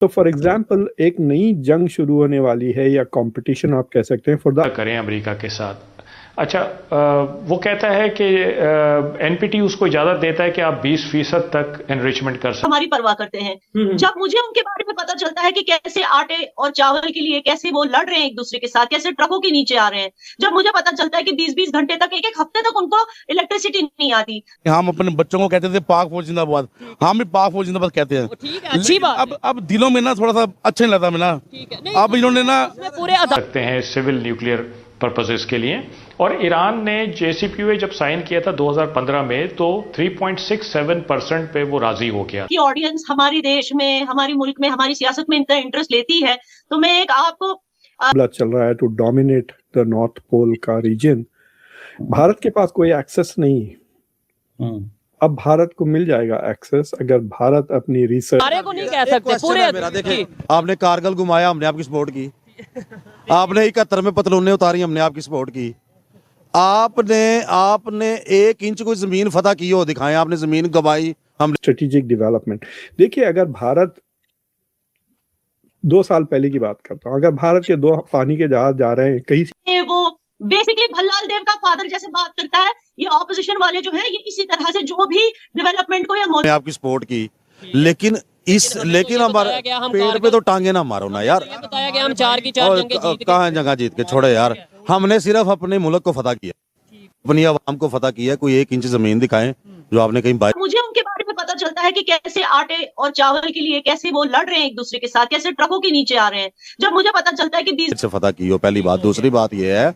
तो for example एक नई जंग शुरू होने वाली है या कंपटीशन आप कह सकते हैं फॉर द करें अमेरिका के साथ। अच्छा, वो कहता है कि एनपीटी उसको इजाजत देता है कि आप 20% तक एनरिचमेंट कर सकते हैं। हमारी परवाह करते हैं। जब मुझे उनके बारे में पता चलता है कि कैसे आटे और चावल के लिए कैसे वो लड़ रहे हैं एक दूसरे के साथ, कैसे ट्रकों के नीचे आ रहे हैं, जब मुझे पता चलता है कि 20-20 घंटे तक, एक हफ्ते तक उनको इलेक्ट्रिसिटी नहीं आती। हम अपने बच्चों को कहते थे पाक फौज जिंदाबाद, हम भी पाक फौज जिंदाबाद कहते हैं। ठीक है, अच्छी बात। अब दिलों में ना थोड़ा सा अच्छा नहीं लगता ना। अब इन्होंने ना पूरे सकते हैं सिविल न्यूक्लियर पर्पसेस के लिए। और ईरान ने JCPOA जब साइन किया था 2015 में तो 3.67% पे वो राजी हो गया। कि ऑडियंस हमारे देश में, हमारे मुल्क में, हमारी सियासत में इतना इंटरेस्ट लेती है, तो मैं एक आपको चल रहा है to dominate the North Pole का रीजन। भारत के पास कोई एक्सेस नहीं है। अब भारत को मिल जाएगा एक्सेस अगर भारत अपनी रिसर्च। सारे को नहीं कह सकते पूरे। देखिए, आपने कारगिल घुमाया, हमने आपकी सपोर्ट की। आपने 71 में पतलूने उतारी, हमने आपकी सपोर्ट की। आपने 1 इंच कोई जमीन फतह की हो दिखाएं, आपने जमीन गवाई। हम स्ट्रेटेजिक डेवलपमेंट देखिए, अगर भारत 2 साल पहले की बात करता हूँ, अगर भारत के 2 पानी के जहाज जा रहे हैं कहीं, वो बेसिकली भल्लाल देव का फादर जैसे बात करता है। ये ऑपोजिशन वाले जो है ये इसी तरह से जो भी डेवलपमेंट को या आपकी सपोर्ट की, लेकिन हमारे पेड़ पे तो टांगे ना मारो ना यार। बताया गया हम 4 की 4 जंगें जीत कहाँ जगह जीत के छोड़े यार। हमने सिर्फ अपने मुल्क को फतह किया, अपनी आवाम को फतह किया। कोई 1 इंच जमीन दिखाएं जो आपने कहीं बाय। मुझे उनके बारे में पता चलता है कि कैसे आटे और चावल के लिए कैसे वो लड़ रहे हैं एक दूसरे के साथ, कैसे ट्रकों के नीचे आ रहे हैं, जब मुझे पता चलता है कि 20 से फतह की हो। पहली बात। दूसरी बात यह है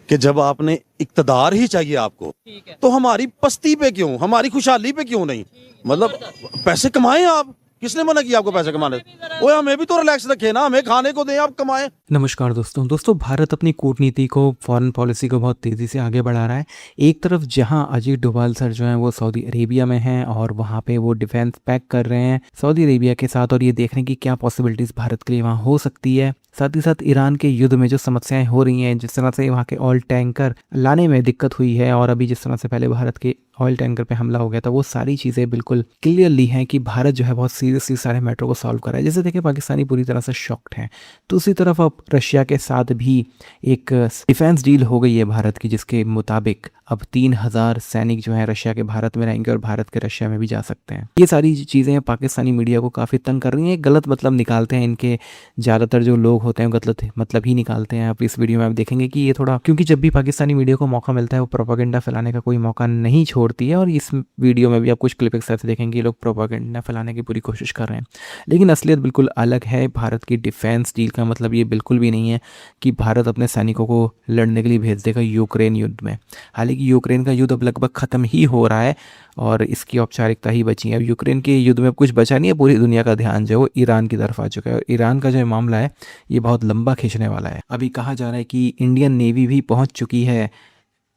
कि जब आपने इक्तदार ही चाहिए आपको, तो हमारी पस्ती पे क्यों, हमारी खुशहाली पे क्यों नहीं? मतलब पैसे कमाएं आप। किसने मना किया आपको पैसे कमाने? ओए हमें भी तो रिलैक्स रखे ना, हमें खाने को दें, आप कमाएं। नमस्कार दोस्तों, भारत अपनी कूटनीति को, फॉरेन पॉलिसी को बहुत तेज़ी से आगे बढ़ा रहा है। एक तरफ जहां अजीत डोभाल सर जो हैं वो सऊदी अरेबिया में हैं और वहां पे वो डिफेंस पैक कर रहे हैं सऊदी अरेबिया के साथ, और ये देख रहे हैं कि क्या पॉसिबिलिटीज़ भारत के लिए वहाँ हो सकती है। साथ ही साथ ईरान के युद्ध में जो समस्याएं हो रही हैं, जिस तरह से वहाँ के ऑयल टैंकर लाने में दिक्कत हुई है, और अभी जिस तरह से पहले भारत के ऑयल टैंकर पे हमला हो गया था, वो सारी चीज़ें बिल्कुल क्लियरली हैं कि भारत जो है बहुत सीरियसली सारे मैटर को सॉल्व कर रहा है। जैसे देखिए, पाकिस्तानी पूरी तरह से शॉक्ड हैं। दूसरी तरफ अब रशिया के साथ भी एक डिफेंस डील हो गई है भारत की, जिसके मुताबिक अब 3000 सैनिक जो हैं रशिया के भारत में रहेंगे और भारत के रशिया में भी जा सकते हैं। ये सारी चीज़ें पाकिस्तानी मीडिया को काफ़ी तंग कर रही हैं। गलत मतलब निकालते हैं इनके ज़्यादातर जो लोग होते हैं, गलत मतलब ही निकालते हैं। आप इस वीडियो में आप देखेंगे कि ये थोड़ा, क्योंकि जब भी पाकिस्तानी मीडिया को मौका मिलता है वो प्रोपागेंडा फैलाने का कोई मौका नहीं छोड़ती है, और इस वीडियो में भी आप कुछ क्लिपिंग्स ऐसे देखेंगे लोग प्रोपागेंडा फैलाने की पूरी कोशिश कर रहे हैं। लेकिन असलियत बिल्कुल अलग है। भारत की डिफेंस डील का मतलब ये बिल्कुल भी नहीं है कि भारत अपने सैनिकों को लड़ने के लिए भेज देगा यूक्रेन युद्ध में। हालांकि यूक्रेन का युद्ध अब लगभग ख़त्म ही हो रहा है और इसकी औपचारिकता ही बची है। अब यूक्रेन के युद्ध में कुछ बचा नहीं है। पूरी दुनिया का ध्यान जो है वो ईरान की तरफ आ चुका है, और ईरान का जो मामला है ये बहुत लंबा खींचने वाला है। अभी कहा जा रहा है कि इंडियन नेवी भी पहुंच चुकी है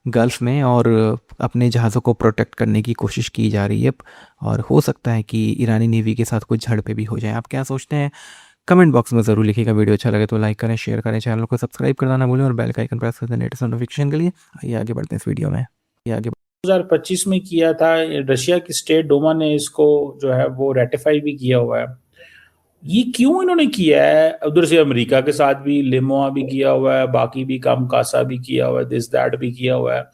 गल्फ़ में और अपने जहाज़ों को प्रोटेक्ट करने की कोशिश की जा रही है, और हो सकता है कि ईरानी नेवी के साथ कुछ झड़पें भी हो जाएं। आप क्या सोचते हैं कमेंट बॉक्स में ज़रूर लिखिएगा। वीडियो अच्छा लगे तो लाइक करें, शेयर करें, चैनल को सब्सक्राइब करना ना भूलें और बेल का आइकन प्रेस कर दें लेटेस्ट नोटिफिकेशन के लिए। आइए आगे बढ़ते हैं इस वीडियो में। 2025 में किया था रशिया की स्टेट डोमा ने, इसको जो है वो रेटिफाई भी किया हुआ है। ये क्यों इन्होंने किया है? उधर से अमेरिका के साथ भी लिमोआ भी किया हुआ है, बाकी भी काम कासा भी किया हुआ है, दिस दैट भी किया हुआ है।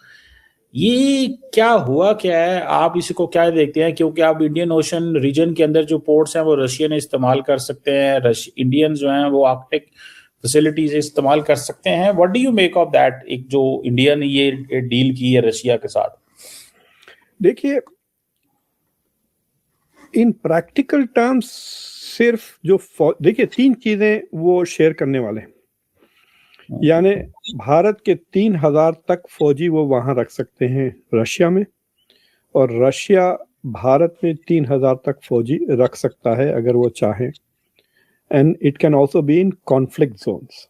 ये क्या हुआ क्या है? आप इसको क्या देखते हैं? क्योंकि आप इंडियन ओशन रीजन के अंदर जो पोर्ट्स हैं वो रशियन इस्तेमाल कर सकते हैं, इंडियन जो हैं वो आर्कटिक फैसिलिटीज इस्तेमाल कर सकते हैं। What do you make of that, एक जो इंडिया ने ये डील की है रशिया के साथ? देखिए, इन प्रैक्टिकल टर्म्स सिर्फ जो देखिए 3 चीजें वो शेयर करने वाले हैं। यानी भारत के 3000 तक फौजी वो वहां रख सकते हैं रशिया में, और रशिया भारत में 3000 तक फौजी रख सकता है अगर वो चाहे। And it can also be in conflict zones.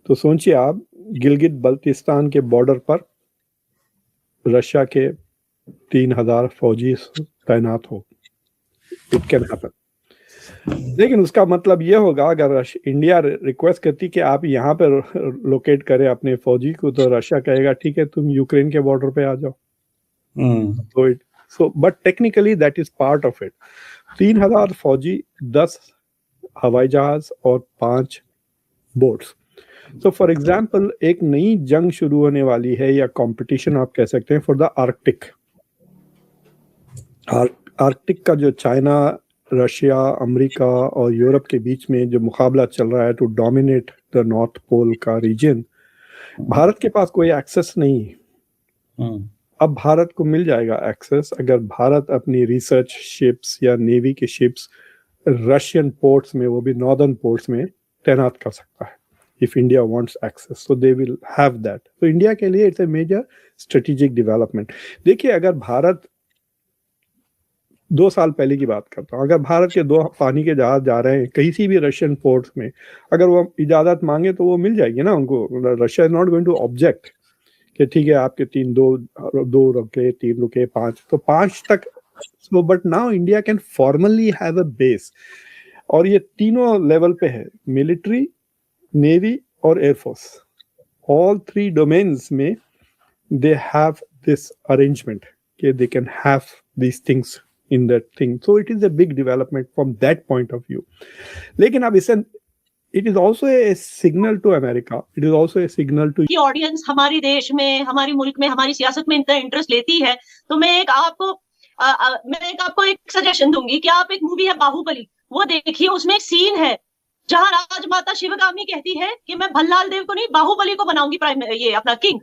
तो सोचिए आप, गिलगित बल्तिस्तान के बॉर्डर पर रशिया के 3000 फौजी तैनात हो, इट कैन हैपन। लेकिन उसका मतलब ये होगा, अगर इंडिया रिक्वेस्ट करती कि आप यहाँ पे लोकेट करें अपने फौजी को, तो रशिया कहेगा ठीक है तुम यूक्रेन के बॉर्डर पे आ जाओ। तो So, but technically that is part of it. 3000 फौजी, 10 हवाई जहाज और 5 बोट्स. So for example, एक नई जंग शुरू होने वाली है या कंपटीशन आप कह सकते हैं फॉर द आर्कटिक. आर्कटिक का जो चाइना, रशिया, अमेरिका और यूरोप के बीच में जो मुकाबला चल रहा है to dominate the North Pole का रीजन, भारत के पास कोई एक्सेस नहीं है. अब भारत को मिल जाएगा एक्सेस अगर भारत अपनी रिसर्च शिप्स या नेवी के शिप्स रशियन पोर्ट्स में, वो भी नॉर्दर्न पोर्ट्स में तैनात कर सकता है. If India wants access, so they will have that. So India के लिए it's a major strategic development. देखिए, अगर भारत 2 साल पहले की बात करता हूँ, अगर भारत के 2 पानी के जहाज जा रहे हैं कहीं सी भी रशियन पोर्ट्स में, अगर वो इजाजत मांगे तो वो मिल जाएगी ना उनको. Russia is not going to object कि ठीक है आपके 2 रुके, 3 रुके, 5, तो 5 तक. So but now India can formally have a base. और ये तीनों लेवल पे है, मिलिट्री, नेवी और एयरफोर्स. ऑल 3 डोमेन्स में दे हैव दिस अरेंजमेंट कि they can have these things in that thing. So it is a big development from that point of view. लेकिन अब इसे it is also a signal to America, it is also a signal to audience हमारे देश में, हमारे मुल्क में, हमारी सियासत में इतना इंटरेस्ट लेती है. तो मैं आपको एक सजेशन दूंगी कि आप एक मूवी है बाहुबली, वो देखिए. उसमें एक सीन है जहां राजमाता शिवगामी कहती है कि मैं भल्लाल देव को नहीं, बाहुबली को बनाऊंगी ये अपना किंग.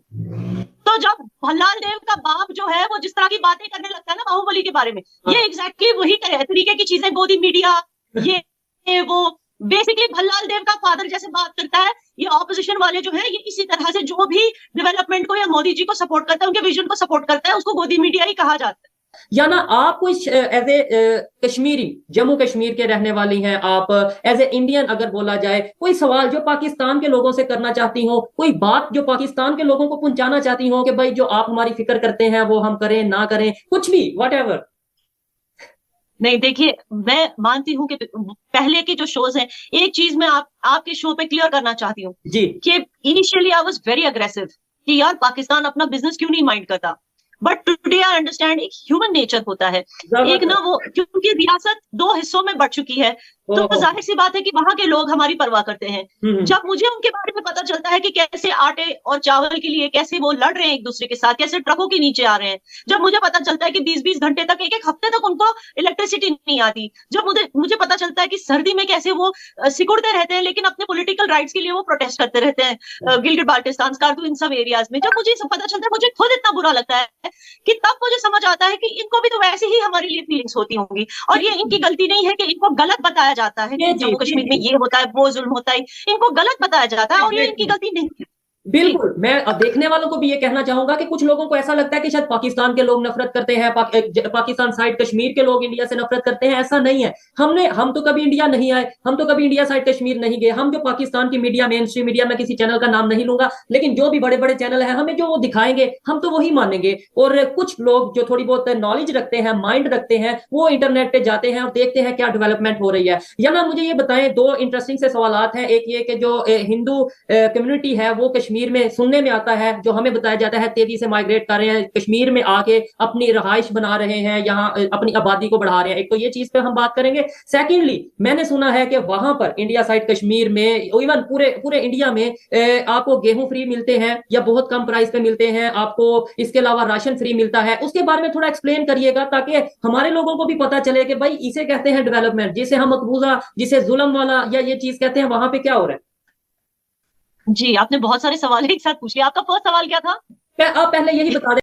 तो जब भल्लाल देव का बाप जो है वो जिस तरह की बातें करने लगता है ना बाहुबली के बारे में, ये एग्जैक्टली वही तरीके की चीजें, गोदी मीडिया, ये वो बेसिकली भल्लाल देव का फादर जैसे बात करता है. ये ऑपोजिशन वाले जो है ये इसी तरह से जो भी डेवलपमेंट को या मोदी जी को सपोर्ट करता है, उनके विजन को सपोर्ट करता है, उसको गोदी मीडिया ही कहा जाता है. या ना आप कोई एज ए कश्मीरी, जम्मू कश्मीर के रहने वाली हैं आप, एज ए इंडियन अगर बोला जाए, कोई सवाल जो पाकिस्तान के लोगों से करना चाहती हो, कोई बात जो पाकिस्तान के लोगों को पहुंचाना चाहती हो कि भाई जो आप हमारी फिक्र करते हैं वो हम करें ना करें, कुछ भी व्हाटएवर? नहीं, देखिए, मैं मानती हूँ कि पहले के जो शोज हैं, एक चीज मैं आपके शो पे क्लियर करना चाहती हूँ जी कि initially I was very aggressive कि यार पाकिस्तान अपना बिजनेस क्यों नहीं माइंड करता. बट टुडे आई अंडरस्टैंड एक ह्यूमन नेचर होता है. एक ना वो, क्योंकि रियासत 2 हिस्सों में बढ़ चुकी है, तो जाहिर सी बात है कि वहां के लोग हमारी परवाह करते हैं. जब मुझे उनके बारे में पता चलता है कि कैसे आटे और चावल के लिए कैसे वो लड़ रहे हैं एक दूसरे के साथ, कैसे ट्रकों के नीचे आ रहे हैं, जब मुझे पता चलता है कि 20-20 घंटे तक, एक हफ्ते तक उनको इलेक्ट्रिसिटी नहीं आती, जब मुझे पता चलता है कि सर्दी में कैसे वो सिकुड़ते रहते हैं लेकिन अपने पॉलिटिकल राइट्स के लिए वो प्रोटेस्ट करते रहते हैं गिलगिट बाल्टिस्तान, स्कार्दू, इन सब एरियाज में, जब मुझे सब पता चलता है, मुझे खुद इतना बुरा लगता है कि तब मुझे समझ आता है कि इनको भी तो वैसे ही हमारे लिए फीलिंग्स होती होंगी. और ये इनकी गलती नहीं है कि इनको गलत बताया जाता है कि जम्मू कश्मीर में ये होता है, वो जुल्म होता है, इनको गलत बताया जाता है और ये इनकी गलती नहीं है. बिल्कुल. मैं देखने वालों को भी ये कहना चाहूंगा कि कुछ लोगों को ऐसा लगता है कि शायद पाकिस्तान के लोग नफरत करते हैं, पाकिस्तान साइड कश्मीर के लोग इंडिया से नफरत करते हैं. ऐसा नहीं है. हम तो कभी इंडिया नहीं आए, हम तो कभी इंडिया साइड कश्मीर नहीं गए. हम जो पाकिस्तान की मीडिया, मेन स्ट्रीम मीडिया, में किसी चैनल का नाम नहीं लूंगा, लेकिन जो भी बड़े बड़े चैनल है हमें जो वो दिखाएंगे हम तो वही मानेंगे. और कुछ लोग जो थोड़ी बहुत नॉलेज रखते हैं, माइंड रखते हैं, वो इंटरनेट पे जाते हैं और देखते हैं क्या डेवलपमेंट हो रही है. या ना मुझे ये बताएं, 2 इंटरेस्टिंग से सवाल हैं. एक ये कि जो हिंदू कम्युनिटी है वो कश्मीर में सुनने में आता है, जो हमें बताया जाता है तेजी से माइग्रेट कर रहे हैं, कश्मीर में आके अपनी रहाइश बना रहे हैं, यहाँ अपनी आबादी को बढ़ा रहे हैं. एक तो ये चीज पे हम बात करेंगे. सेकेंडली, मैंने सुना है कि वहां पर इंडिया साइड कश्मीर में, इवन पूरे इंडिया में आपको गेहूं फ्री मिलते हैं या बहुत कम प्राइस पे मिलते हैं, आपको इसके अलावा राशन फ्री मिलता है. उसके बारे में थोड़ा एक्सप्लेन करिएगा ताकि हमारे लोगों को भी पता चले कि भाई इसे कहते हैं डेवलपमेंट, जिसे हम मकबूजा, जिसे जुल्म वाला या ये चीज कहते हैं, वहां पे क्या हो रहा है. जी, आपने बहुत सारे सवाल एक साथ पूछ लिया. आपका फर्स्ट सवाल क्या था? आप पहले यही बता दें.